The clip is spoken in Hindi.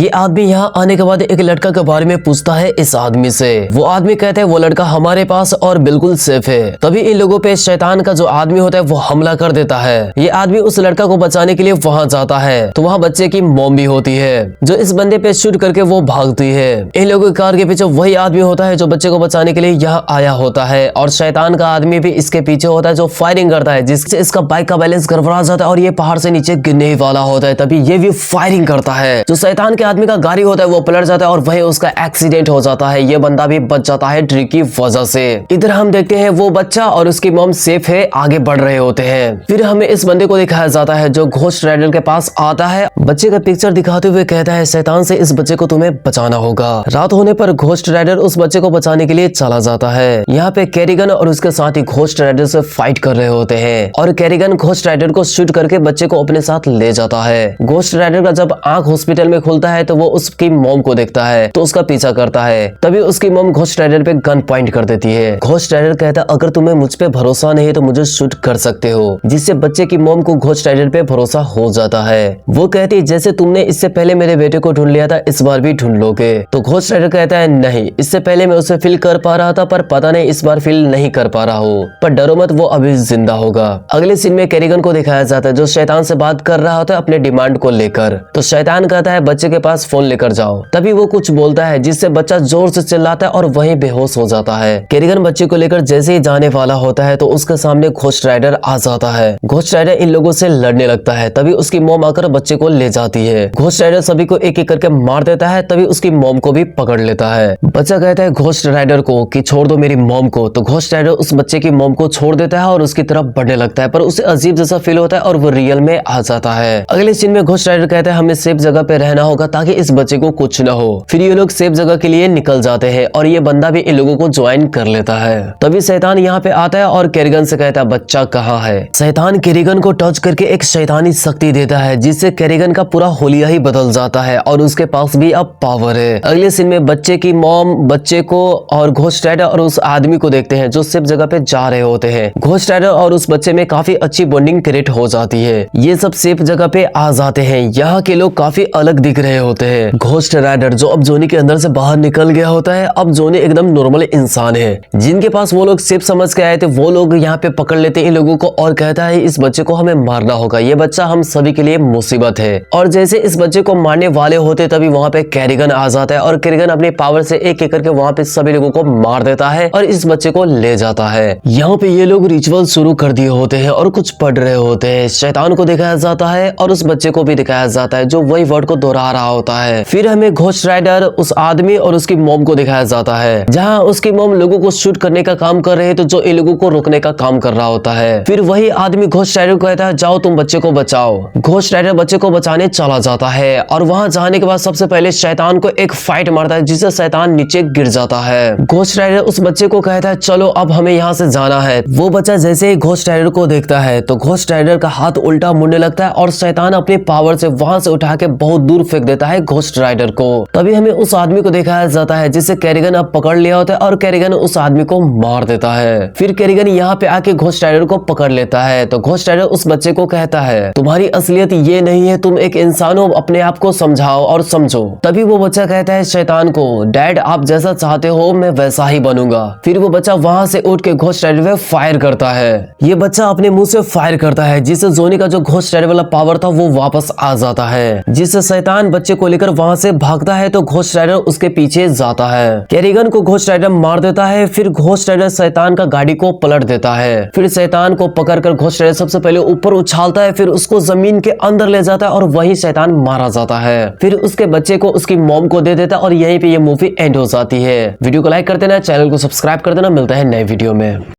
ये आदमी यहाँ आने के बाद एक लड़का के बारे में पूछता है इस आदमी से। वो आदमी कहता है वो लड़का हमारे पास और बिल्कुल सेफ है। तभी इन लोगों पे शैतान का जो आदमी होता है वो हमला कर देता है। ये आदमी उस लड़का को बचाने के लिए वहाँ जाता है तो वहाँ बच्चे की मॉम भी होती है जो इस बंदे पे शूट करके वो भागती है। इन लोगों की कार के पीछे वही आदमी होता है जो बच्चे को बचाने के लिए यहाँ आया होता है और शैतान का आदमी भी इसके पीछे होता है जो फायरिंग करता है, जिससे इसका बाइक का बैलेंस गड़बड़ा जाता है और ये पहाड़ से नीचे गिरने वाला होता है। तभी ये भी फायरिंग करता है। जो शैतान के आदमी का गाड़ी होता है वो पलट जाता है और वही उसका एक्सीडेंट हो जाता है। ये बंदा भी बच जाता है ट्री की वजह से। इधर हम देखते हैं वो बच्चा और उसकी मॉम सेफ है, आगे बढ़ रहे होते हैं। फिर हमें इस बंदे को दिखाया जाता है जो घोस्ट राइडर के पास आता है, बच्चे का पिक्चर दिखाते हुए कहता है शैतान से इस बच्चे को तुम्हें बचाना होगा। रात होने पर घोस्ट राइडर उस बच्चे को बचाने के लिए चला जाता है। यहाँ पे कैरिगन और उसके साथ ही घोस्ट राइडर से फाइट कर रहे होते हैं और कैरिगन घोस्ट राइडर को शूट करके बच्चे को अपने साथ ले जाता है। घोस्ट राइडर का जब आंख हॉस्पिटल में खुलता है तो वो उसकी मॉम को देखता है तो उसका पीछा करता है। तभी उसकी मॉम घोस्ट राइडर पे गन पॉइंट कर देती है। घोस्ट राइडर कहता है अगर तुम्हें मुझ पे भरोसा नहीं है तो मुझे शूट कर सकते हो, जिससे बच्चे की मॉम को घोस्ट राइडर पे भरोसा हो जाता है। वो कहती है जैसे तुमने इससे पहले मेरे बेटे को ढूंढ लिया था इस बार भी ढूंढ लोगे। तो घोस्ट राइडर कहता है नहीं, इससे पहले मैं उसे फील कर पा रहा था पर पता नहीं इस बार फील नहीं कर पा रहा हूँ, पर डरो मत वो अभी जिंदा होगा। अगले सीन में कैरिगन को दिखाया जाता है जो शैतान से बात कर रहा होता है अपने डिमांड को लेकर। तो शैतान कहता है बच्चे के पास फोन लेकर जाओ। तभी वो कुछ बोलता है जिससे बच्चा जोर से चिल्लाता है और वहीं बेहोश हो जाता है। कैरिगन बच्चे को लेकर जैसे ही जाने वाला होता है तो उसके सामने घोस्ट राइडर आ जाता है। घोस्ट राइडर इन लोगों से लड़ने लगता है। तभी उसकी मॉम आकर बच्चे को ले जाती है। घोस्ट राइडर सभी को एक एक करके मार देता है। तभी उसकी मॉम को भी पकड़ लेता है। बच्चा कहता है घोस्ट राइडर को कि छोड़ दो मेरी मॉम को। तो घोस्ट राइडर उस बच्चे की मॉम को छोड़ देता है और उसकी तरफ बढ़ने लगता है, पर उसे अजीब जैसा फील होता है और वो रियल में आ जाता है। अगले सीन में घोस्ट राइडर कहता है हमें सेफ जगह पे रहना होगा ताकि इस बच्चे को कुछ न हो। फिर ये लोग सेफ जगह के लिए निकल जाते हैं और ये बंदा भी इन लोगों को ज्वाइन कर लेता है। तभी शैतान यहाँ पे आता है और कैरिगन से कहता है बच्चा कहाँ है। शैतान कैरिगन को टच करके एक शैतानी शक्ति देता है जिससे कैरिगन का पूरा होलिया ही बदल जाता है और उसके पास भी अब पावर है। अगले सीन में बच्चे की मॉम बच्चे को और घोस्ट राइडर और उस आदमी को देखते हैं जो सेफ जगह पे जा रहे होते हैं। घोस्ट राइडर और उस बच्चे में काफी अच्छी बॉन्डिंग क्रिएट हो जाती है। ये सब सेफ जगह पे आ जाते हैं। यहाँ के लोग काफी अलग दिख रहे होते हैं। घोस्ट राइडर जो अब जोनी के अंदर से बाहर निकल गया होता है, अब जोनी एकदम नॉर्मल इंसान है। जिनके पास वो लोग सेफ समझ के आए थे वो लोग यहाँ पे पकड़ लेते हैं इन लोगों को और कहता है इस बच्चे को हमें मारना होगा, ये बच्चा हम सभी के लिए मुसीबत है। और जैसे इस बच्चे को मारने वाले होते तभी वहाँ पे कैरिगन आ जाता है और कैरिगन अपनी पावर से एक एक करके वहाँ पे सभी लोगों को मार देता है और इस बच्चे को ले जाता है। यहाँ पे ये लोग रिचुअल शुरू कर दिए होते हैं और कुछ पढ़ रहे होते हैं। शैतान को दिखाया जाता है और उस बच्चे को भी दिखाया जाता है जो वही वर्ड को दोहरा रहा होता है। फिर हमें घोस्ट राइडर उस आदमी और उसकी मॉम को दिखाया जाता है जहाँ उसकी मॉम लोगों को शूट करने का काम कर रहे हैं तो जो इन लोगों को रोकने का काम कर रहा होता है। फिर वही आदमी घोस्ट राइडर को कहता है जाओ तुम बच्चे को बचाओ। घोस्ट राइडर बच्चे को बचाने चला जाता है और वहां जाने के बाद सबसे पहले शैतान को एक फाइट मारता है जिससे शैतान नीचे गिर जाता है। घोस्ट राइडर उस बच्चे को कहता है चलो अब हमें यहाँ से जाना है। वो बच्चा जैसे ही घोस्ट राइडर को देखता है तो घोस्ट राइडर का हाथ उल्टा मुड़ने लगता है और शैतान अपनी पावर से वहां से उठा के बहुत दूर फेंक देता है घोस्ट राइडर को। तभी हमें उस आदमी को दिखाया जाता है जिसे कैरिगन अब पकड़ लिया होता है और कैरिगन उस आदमी को मार देता है। फिर कैरिगन यहाँ पे आके घोस्ट राइडर को पकड़ लेता है तो घोस्ट राइडर उस बच्चे को कहता है तुम्हारी असलियत ये नहीं है, तुम एक इंसान हो, अपने आप को समझाओ और समझो। तभी वो बच्चा कहता है शैतान को डैड आप जैसा चाहते हो मैं वैसा ही बनूंगा। फिर वो बच्चा वहां से उठ के घोस्ट राइडर पे फायर करता है। ये बच्चा अपने मुंह से फायर करता है जिससे जोनी का जो घोस्ट राइडर वाला पावर था वो वापस आ जाता है, जिससे शैतान बच्चे को लेकर वहां से भागता है तो घोस्ट राइडर उसके पीछे जाता है। कैरिगन को घोस्ट राइडर मार देता है। फिर घोस्ट राइडर शैतान का गाड़ी को पलट देता है। फिर शैतान को पकड़कर घोस्ट राइडर सबसे पहले ऊपर उछालता है, फिर उसको जमीन के अंदर ले जाता है और वही शैतान मारा जाता है। फिर उसके बच्चे को उसकी मॉम को दे देता है और यहीं पे ये मूवी एंड हो जाती है। वीडियो को लाइक कर देना, चैनल को सब्सक्राइब कर देना। मिलता है नए वीडियो में।